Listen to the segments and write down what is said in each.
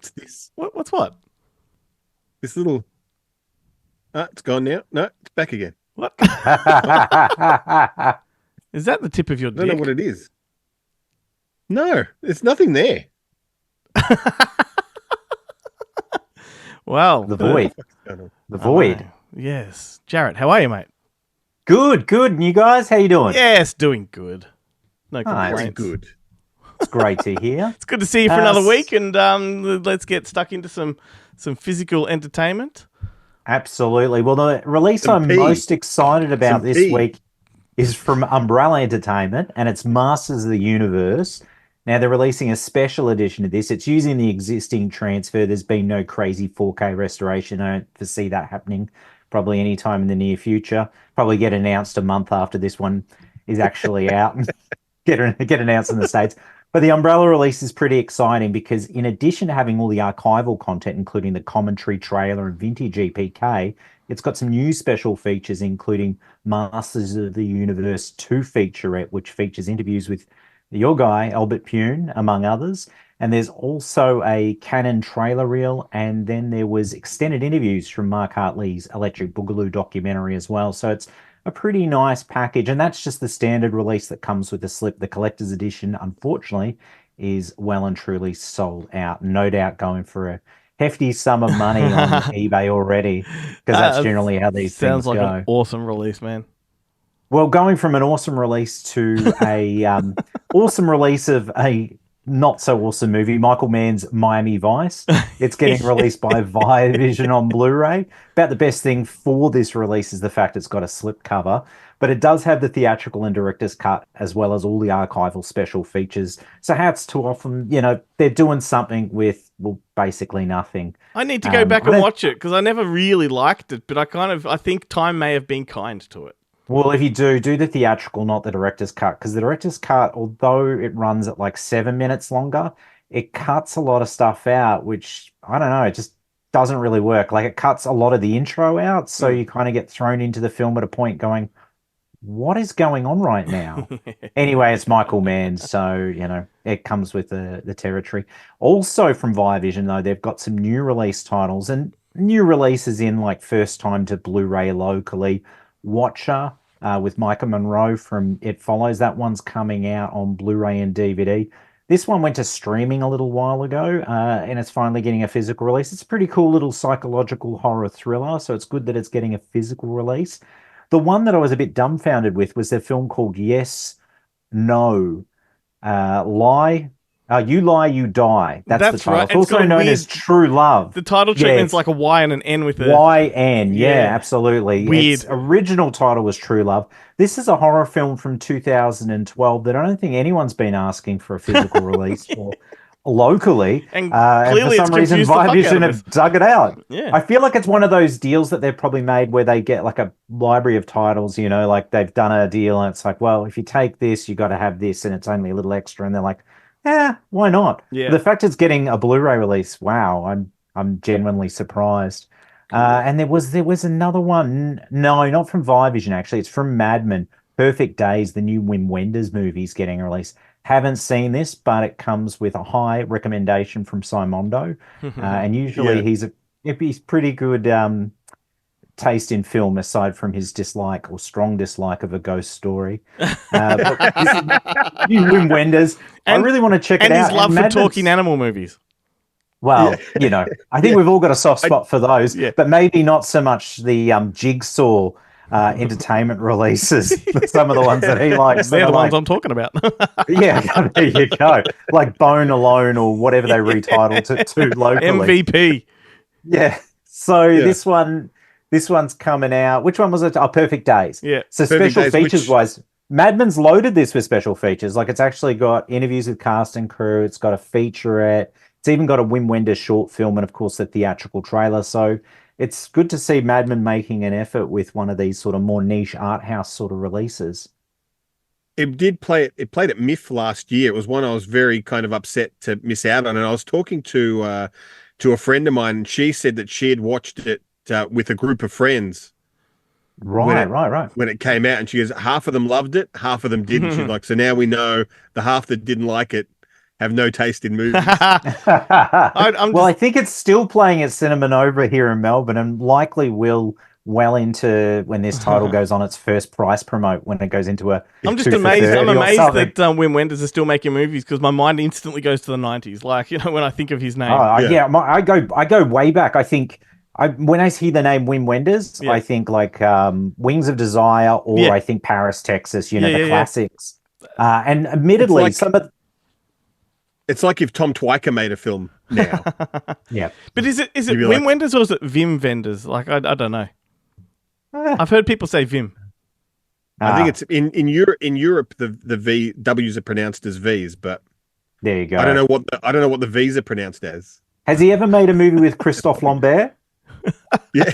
What's this? What's what? This little. Ah, it's gone now. No, it's back again. What? Is that the tip of your I don't know what dick? it is. No, there's nothing there. Well, The void. What's going on? The I know. void. Yes. Jarret, how are you, mate? Good, good. And you guys, how you doing? Yes, doing good. No Nice. Very complaints. good. It's great to hear. It's good to see you for Uh, another s- week, and let's get stuck into some physical entertainment. Absolutely. Well, the release Some I'm pee. most excited about Some this pee. week is from Umbrella Entertainment, and it's Masters of the Universe. Now, they're releasing a special edition of this. It's using the existing transfer. There's been no crazy 4K restoration. I don't foresee that happening probably anytime in the near future. Probably get announced a month after this one is actually out. Get announced in the States. But the Umbrella release is pretty exciting because in addition to having all the archival content, including the commentary trailer and vintage EPK, it's got some new special features, including Masters of the Universe 2 featurette, which features interviews with your guy, Albert Pune, among others. And there's also a canon trailer reel, and then there was extended interviews from Mark Hartley's Electric Boogaloo documentary as well. So it's a pretty nice package, and that's just the standard release that comes with the slip. The collector's edition, unfortunately, is well and truly sold out. No doubt going for a hefty sum of money on eBay already, because that's Uh, generally how these Sounds things like an go. awesome release, man. Well, going from an awesome release to a awesome release of a not so awesome movie, Michael Mann's Miami Vice. It's getting released by Vision on Blu-ray. About the best thing for this release is the fact it's got a slipcover, but it does have the theatrical and director's cut as well as all the archival special features. So hats to off them. They're doing something with, well, basically nothing. I need to go back I and don't watch it because I never really liked it, but I think time may have been kind to it. Well, if you do the theatrical, not the director's cut, because the director's cut, although it runs at like 7 minutes longer, it cuts a lot of stuff out, which I don't know, it just doesn't really work. Like it cuts a lot of the intro out, so Mm. you kind of get thrown into the film at a point going, what is going on right now? Anyway, it's Michael Mann, so it comes with the territory. Also from Vision, though, they've got some new release titles and new releases in like first time to Blu-ray locally. Watcher with Micah Monroe from It Follows. That one's coming out on Blu-ray and DVD. This one went to streaming a little while ago, and it's finally getting a physical release. It's a pretty cool little psychological horror thriller, so it's good that it's getting a physical release. The one that I was a bit dumbfounded with was their film called Yes, No, Lie, You Lie, You Die. That's the That's title. right. It's It's got also a known weird. as True Love. The title Yeah, treatment's it's like a Y and an N with a YN. Yeah, yeah. absolutely. Weird. Its original title was True Love. This is a horror film from 2012 that I don't think anyone's been asking for a physical release for locally. And And for clearly it's some reason, confused the fuck out Vision of us. have dug it out. Yeah. I feel like it's one of those deals that they've probably made where they get like a library of titles, like they've done a deal and it's like, well, if you take this, you got to have this and it's only a little extra. And they're like, why not? Yeah. The fact it's getting a Blu-ray release, wow, I'm genuinely surprised. Cool. And there was another one. No, not from Vision actually. It's from Madman. Perfect Days, the new Wim Wenders movie is getting released. Haven't seen this, but it comes with a high recommendation from Simondo. And usually Yeah. he's pretty good taste in film, aside from his dislike or strong dislike of a ghost story. But this is new Wim Wenders. I And- really want to check it and out. his love And for Madman's- talking animal movies. Well, I think Yeah. we've all got a soft spot for those, Yeah. but maybe not so much the Jigsaw entertainment releases. Some of the ones that he likes. They're that the are ones like, I'm talking about. yeah, there you go. Like Bone Alone or whatever they retitled it to locally. MVP. Yeah. So Yeah. this one's coming out. Which one was it? Oh, Perfect Days. Yeah. So Perfect special Days, features which- wise, Madman's loaded this with special features. Like it's actually got interviews with cast and crew. It's got a featurette. It's even got a Wim Wenders short film and of course the theatrical trailer. So it's good to see Madman making an effort with one of these sort of more niche art house sort of releases. It did play. It played at MIF last year. It was one I was very kind of upset to miss out on. And I was talking to a friend of mine, and she said that she had watched it with a group of friends Right. when it came out, and she goes, half of them loved it, half of them didn't. She's like, so now we know the half that didn't like it have no taste in movies. I'm Well, I just, think it's still playing at Cinema Nova here in Melbourne, and likely will well into when this title goes on its first price promote when it goes into a I'm just 2 for amazed. I'm 30 or amazed something. that Wim Wenders is still making movies because my mind instantly goes to the 90s. Like, when I think of his Oh, name. Yeah. I go way back. I think when I hear the name Wim Wenders, Yeah. I think like Wings of Desire, or Yeah. I think Paris, Texas. Yeah, The yeah, yeah. classics. And It's admittedly, like some of it's like if Tom Twyker made a film now. yeah. But is it You'd be Wim like, Wenders or is it Vim Vendors? Like, I don't know. I've heard people say Vim. I think it's in Europe the W's are pronounced as V's, but There you go. I don't know what the V's are pronounced as. Has he ever made a movie with Christophe Lambert? Yeah.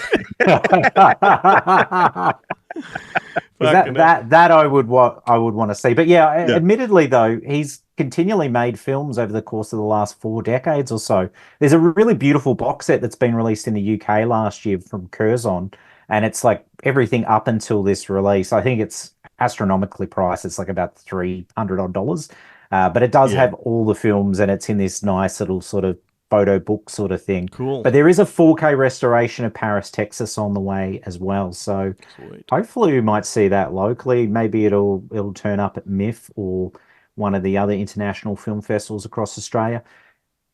That I would want to see. But yeah, Yeah. admittedly though, he's continually made films over the course of the last 4 decades or so. There's a really beautiful box set that's been released in the UK last year from Curzon, and it's like everything up until this release. I think it's astronomically priced. It's like about $300 odd. But it does Yeah. have all the films, and it's in this nice little sort of photo book sort of thing. Cool. But there is a 4K restoration of Paris, Texas on the way as well. So Sweet. hopefully we might see that locally. Maybe it'll turn up at MIF or one of the other international film festivals across Australia.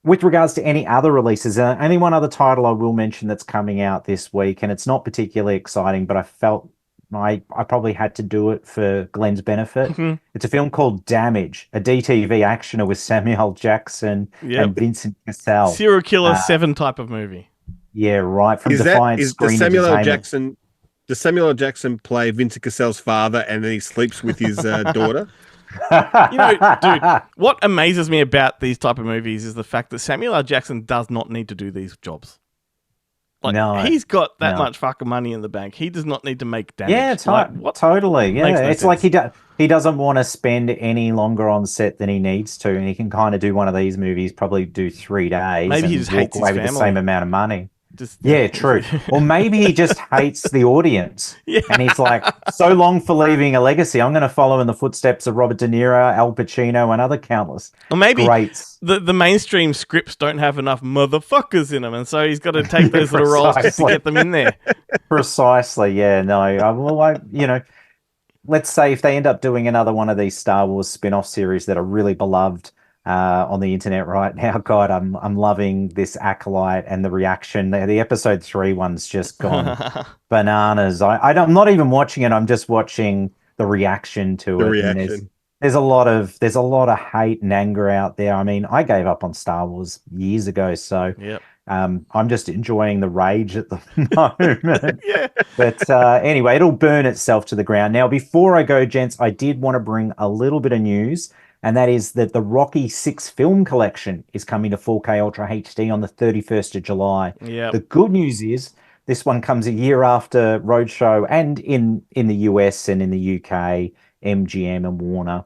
With regards to any other releases, only one other title I will mention that's coming out this week, and it's not particularly exciting, but I felt I probably had to do it for Glenn's benefit. Mhm. It's a film called Damage, a DTV actioner with Samuel Jackson Yep. and Vincent Cassel. Serial Killer 7 type of movie. Yeah, right. From Is Defiant does Screen Samuel L. Entertainment. Jackson does Samuel L. Jackson play Vincent Cassell's father and then he sleeps with his daughter? Dude, what amazes me about these type of movies is the fact that Samuel L. Jackson does not need to do these jobs. Like, No, he's got that no. much fucking money in the bank. He does not need to make damage. Yeah, What? totally. Yeah, Makes no it's like sense. he doesn't want to spend any longer on set than he needs to, and he can kind of do one of these movies, probably do 3 days, Maybe and he just walk hates his away with the family. same amount of money. Just Yeah, true. Or maybe he just hates the audience, Yeah. and he's like, so long for leaving a legacy. I'm going to follow in the footsteps of Robert De Niro, Al Pacino, and other countless Or maybe greats. the mainstream scripts don't have enough motherfuckers in them, and so he's got to take those little roles just to Precisely. get them in there. Precisely. Yeah. No. Let's say if they end up doing another one of these Star Wars spin-off series that are really beloved on the internet right now, God, I'm loving this Acolyte and the reaction. The episode 3 one's just gone bananas. I'm not even watching it. I'm just watching the reaction to The it. And reaction. there's a lot of hate and anger out there. I mean, I gave up on Star Wars years ago, so Yep. I'm just enjoying the rage at the moment. Yeah. But anyway, it'll burn itself to the ground. Now, before I go, gents, I did want to bring a little bit of news, and that is that the Rocky 6 film collection is coming to 4K Ultra HD on the 31st of July. Yep. The good news is this one comes a year after Roadshow, and in the US and in the UK, MGM and Warner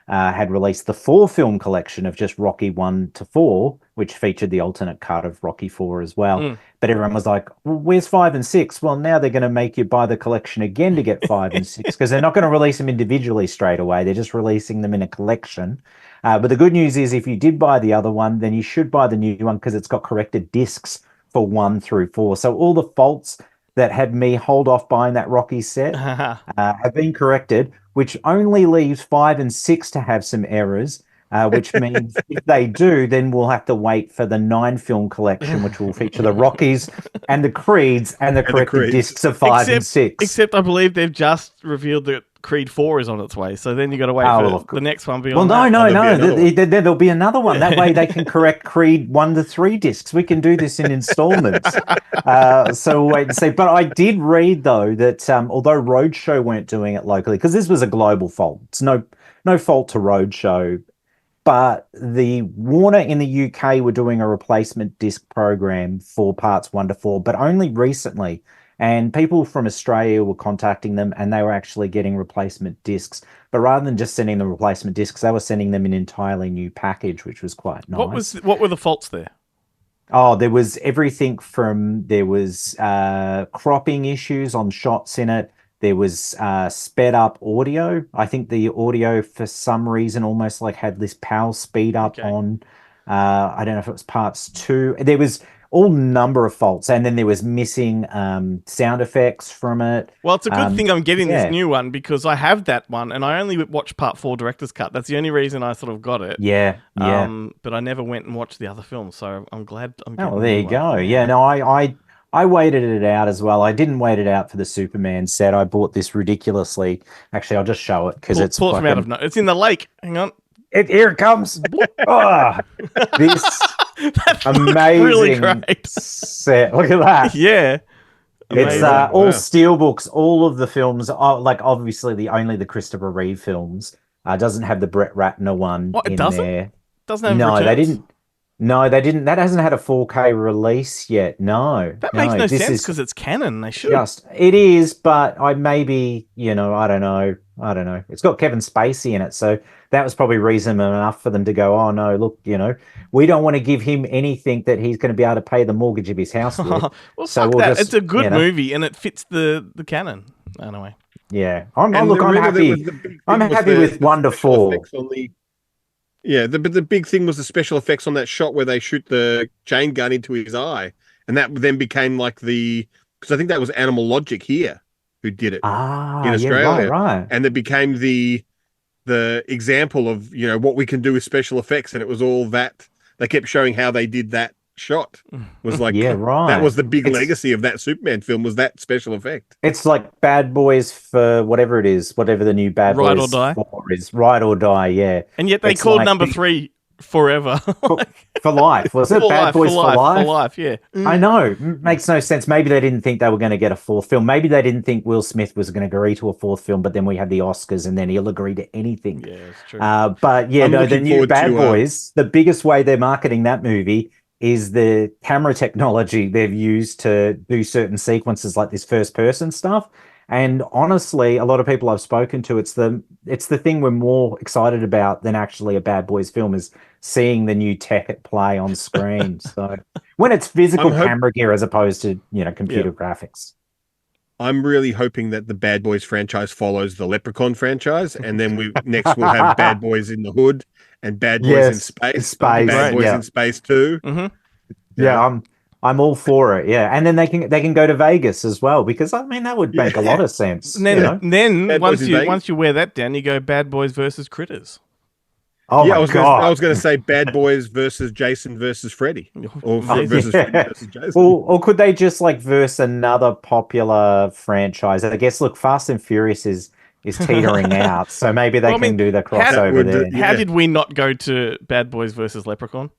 had released the 4 film collection of just Rocky 1 to 4, which featured the alternate cut of Rocky 4 as well. But everyone was like, well, where's 5 and 6? Well, now they're going to make you buy the collection again to get 5 and 6, because they're not going to release them individually straight away. They're just releasing them in a collection. But the good news is if you did buy the other one, then you should buy the new one because it's got corrected discs for 1 through 4. So all the faults that had me hold off buying that Rocky set have been corrected, which only leaves 5 and 6 to have some errors, which means if they do, then we'll have to wait for the 9 film collection, which will feature the Rockies and the Creeds and the corrected Creeds. discs of 5 and 6. Except I believe they've just revealed that Creed 4 is on its way. So then you got to wait for the next one beyond Well, that. no. There'll be another one. That way they can correct Creed 1 to 3 discs. We can do this in installments. So we'll wait and see. But I did read, though, that although Roadshow weren't doing it locally, because this was a global fault, it's no fault to Roadshow, but the Warner in the UK were doing a replacement disc program for parts 1 to 4, but only recently. And people from Australia were contacting them, and they were actually getting replacement discs. But rather than just sending them replacement discs, they were sending them an entirely new package, which was quite nice. What were the faults there? Oh, there was everything from cropping issues on shots in it. There was sped up audio. I think the audio for some reason almost like had this PAL speed up Okay. on. I don't know if it was parts 2. There was all number of faults, and then there was missing sound effects from it. Well, it's a good thing I'm getting yeah. this new one because I have that one, and I only watched part 4 director's cut. That's the only reason I sort of got it. Yeah, yeah. But I never went and watched the other films, so I'm glad I'm Oh, getting well, the there new you go. one. Yeah, no, I waited it out as well. I didn't wait it out for the Superman set. I bought this ridiculously. Actually, I'll just show it because it's pull it from out of no. It's in the lake. Hang on. Here it comes. Oh, this That looks amazing really great. set. Look at that. Yeah. It's Amazing. all Wow. steelbooks. All of the films are like obviously only the Christopher Reeve films. Doesn't have the Brett Ratner one What, it in doesn't? there. Doesn't have No, they returns? didn't. No, they didn't. That hasn't had a 4K release yet. No, That makes no this sense is because it's canon. They should. it is, but I maybe, I don't know. It's got Kevin Spacey in it, so that was probably reason enough for them to go, oh no, look, we don't want to give him anything that he's going to be able to pay the mortgage of his house with. Well, So fuck we'll that. just, It's a good you know. movie and it fits the canon. Anyway. Yeah, I'm And look, I'm really, happy. the big thing I'm was happy with 1 to special 4. effects on but the big thing was the special effects on that shot where they shoot the chain gun into his eye, and that then became like because I think that was Animal Logic here who did it in Australia, yeah, right. and it became the example of what we can do with special effects, and it was all that they kept showing how they did that shot was like Yeah, right. that was the big It's- legacy of that Superman film was that special effect. It's like Bad Boys for whatever it is, whatever the new Bad Ride or Boys Die. 4 is. Ride or Die, yeah. And yet they It's called like number the- 3 forever. For life, was it? For Bad life, Boys for life? For life, yeah. I know. Makes no sense. Maybe they didn't think they were going to get a 4th film. Maybe they didn't think Will Smith was going to agree to a 4th film, but then we had the Oscars and then he'll agree to anything. Yeah, it's true. But yeah, I'm no, the looking new forward Bad to, Boys, the biggest way they're marketing that movie is the camera technology they've used to do certain sequences like this first person stuff. And honestly, a lot of people I've spoken to, it's the thing we're more excited about than actually a Bad Boys film is seeing the new tech at play on screen. So when it's physical camera gear as opposed to, computer graphics. I'm really hoping that the Bad Boys franchise follows the Leprechaun franchise, and then we'll have Bad Boys in the Hood and Bad Boys in Space, Bad Boys in Space 2. Mm-hmm. Yeah, I'm all for it. Yeah, and then they can go to Vegas as well because I mean that would make a lot of sense. And then Bad once Boys in once you wear that down, you go Bad Boys versus Critters. Oh yeah, my I was God. going to say Bad Boys versus Jason versus Freddy, or versus Freddy versus Jason. Or could they just like verse another popular franchise? I guess look, Fast and Furious is teetering out, so maybe they can do the crossover there. How did we not go to Bad Boys versus Leprechaun?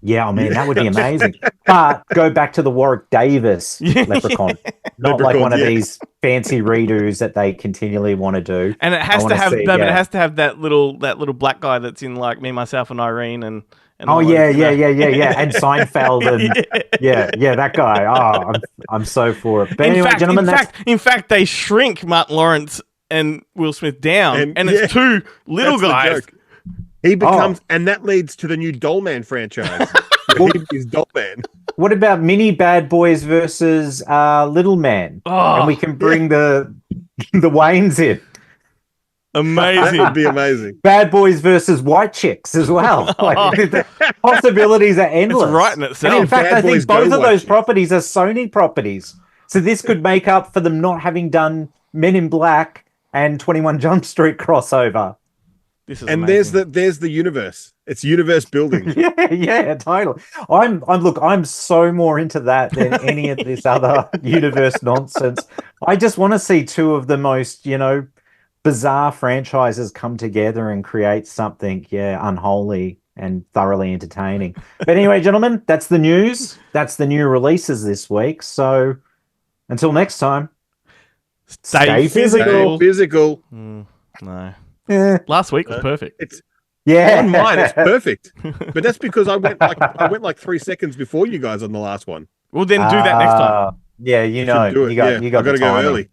Yeah, I mean that would be amazing. But go back to the Warwick Davis Leprechaun, not like one of these fancy redos that they continually want to do. And it has to have, but it has to have that little black guy that's in like Me, Myself, and Irene, and oh yeah, and Seinfeld, and that guy. Oh, I'm so for it. But anyway, gentlemen, in fact, they shrink Martin Lawrence and Will Smith down, and it's two little guys. He becomes, and that leads to the new Dollman franchise. He's Dollman. What about Mini Bad Boys versus Little Man? Oh, and we can bring the Waynes in. Amazing. That would be amazing. Bad Boys versus White Chicks as well. Like, the possibilities are endless. It's right in itself. And in fact, Bad I think Boys both go of White those Chicks. properties are Sony properties. So this could make up for them not having done Men in Black and 21 Jump Street crossover. This is And amazing. there's the universe. It's universe building. Yeah, totally. I'm so more into that than any of this other universe nonsense. I just want to see two of the most, bizarre franchises come together and create something, unholy and thoroughly entertaining. But anyway, gentlemen, that's the news. That's the new releases this week. So until next time, stay physical. Stay physical. No. Yeah. Last week was perfect. On mine, it's perfect. But that's because I went like 3 seconds before you guys on the last one. Well, then do that next time. Yeah, you Do it. got I got the to go timing. early.